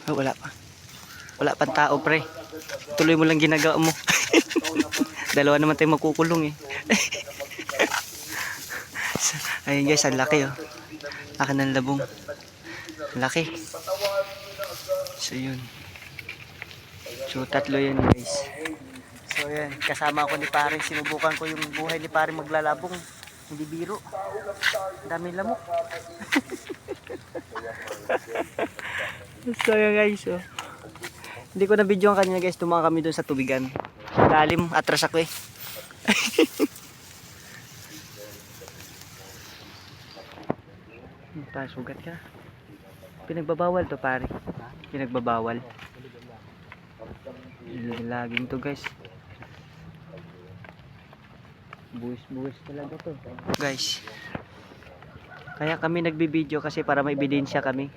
Oh, wala pa. Wala pang tao, pre. Tuloy mo lang ginagawa mo. Dalawa naman tayo makukulong eh. Ayun guys, ang laki oh. Akin ng labong. Laki. So yun. So tatlo yun guys. So yun, kasama ako ni pare. Sinubukan ko yung buhay ni pare maglalabong. Hindi biro. Daming lamok. So yun guys oh. Hindi ko na video ang kanina guys. Tumaka kami doon sa tubigan. Lalim, atras ako eh. Sugat ka. Pinagbabawal to pare. Pinagbabawal. Laging to guys. Buwis talaga to. Guys. Kaya kami nagbibideo kasi para may ebidensya kami.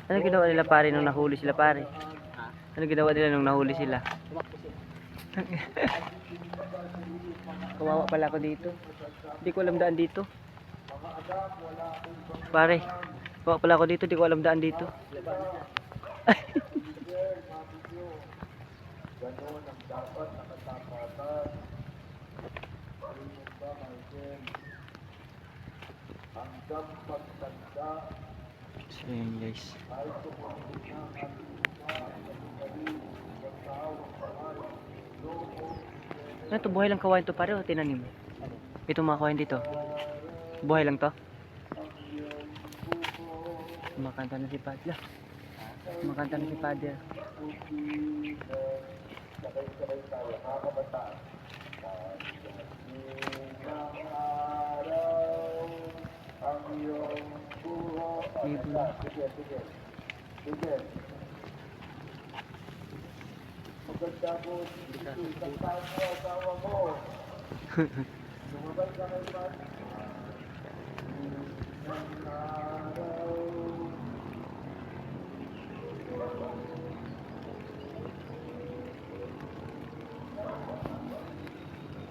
Ano ginawa nila pare nung nahuli sila pare? Ano ginawa nila nung nahuli sila? Kawawa pala ako dito. Hindi ko alam daan dito. Pare, kawawa pala ako dito. Hindi ko alam daan dito. So yun guys. Ano to, buhay lang kawain to pare o tinanim? Ito mga kawain dito. Buhay lang to. Kumakanta na si Padre. Kumakanta na si Padre. Maganda po, isang taon mo, asawa mo. Lumabas ka kay Pat.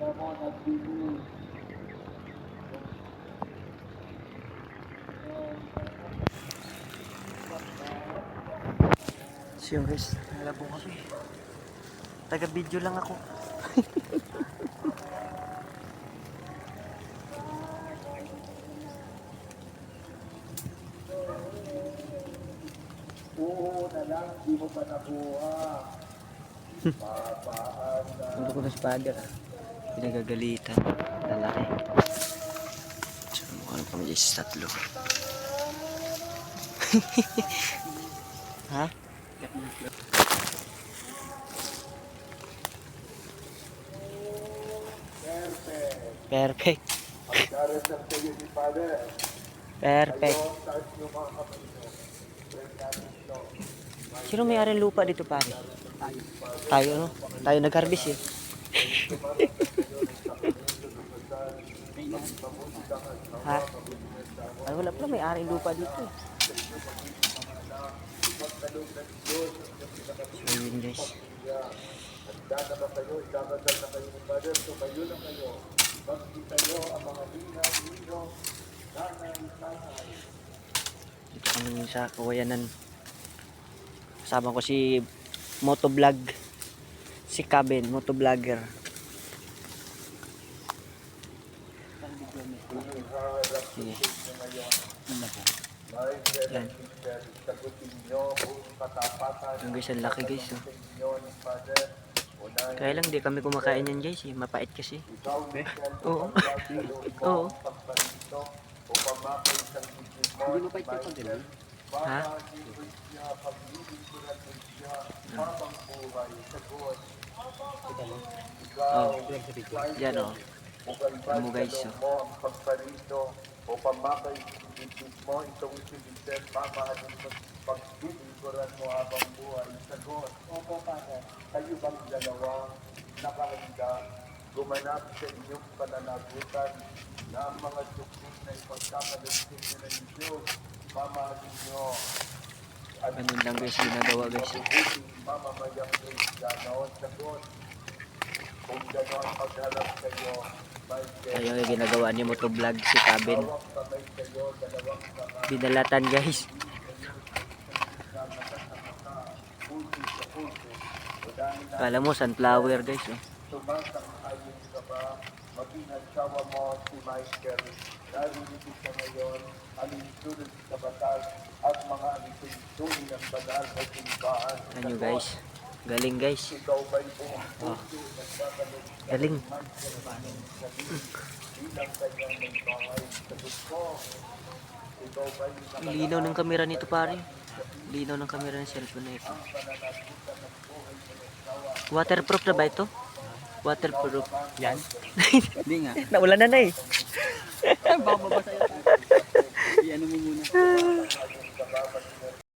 Tama, nagbibig. So yun guys, nalabong kami. Taga video lang ako. Oo na lang, di mo pa nakuha. Punto ko na si Padre ah. Pinagagalitan. Lalaki. So mukhang kami dyan sa tatlo. Ha? Perfect. Perfect. Sino may-ari lupa dito pare? Tayo no? Tayo nag-harvest eh. Ha? Ay wala pala may-ari lupa dito eh. So yun guys. Handa na kayo, ikakasal na kayo ni Father, so kayo lang kayo. Magkita nyo ang mga linaw, nanay. Dito kami sa Kawayanan. Kasama ko si motovlog. Si Kaben, motovlogger. Sige. Yan. Yung guys, ang laki guys. Oh. Kaya lang di kami kumakain yan guys eh. Mapait kasi. Oo. Oo. Hindi mapait ka pag gano'n? Ha? Oh. Yan oh. Yan mo guys oh. O pamakay isip mo, itong isip mamahalin mo pagbibiguran mo habang buhay sa God. Opo, Father. Kayo bang dalawa nakahanda gumanap sa inyong pananagutan na ang mga suksong na ipagkakalansin nila ng Diyos mamahalin nyo Ganun lang guys, ginagawa guys. mabubuting mamamayang Kristiyano. Sagot, kung gano'n pagharap kayo, Michael, Ayun yung ginagawa ni motovlog si Kabin. hawak kamay kayo, dalawang kamay, Binalatan guys. puso sa puso. O dahil na Kala mo sunflower guys. Oh. sumasang-ayon ka ba, maging asawa mo si Michael, narinig ka ngayon, alinsunod sa batas at mga alinsunod ng banal na simbahan. Ano guys? Galing guys. Ikaw ba'y buong Oh. puso nagbabalot Galing. Michael Manong Salim bilang kanyang may bahay? Sagot ko, ikaw ba'y Ang linaw ng kamera nito pare. Linaw ng kamera ng cellphone na ito. pananagutan ng buhay ng asawa? Waterproof na ba ito? Waterproof. Yan? Hindi nga. Naulan na eh. Baka mabasa yan. I-ano mo muna.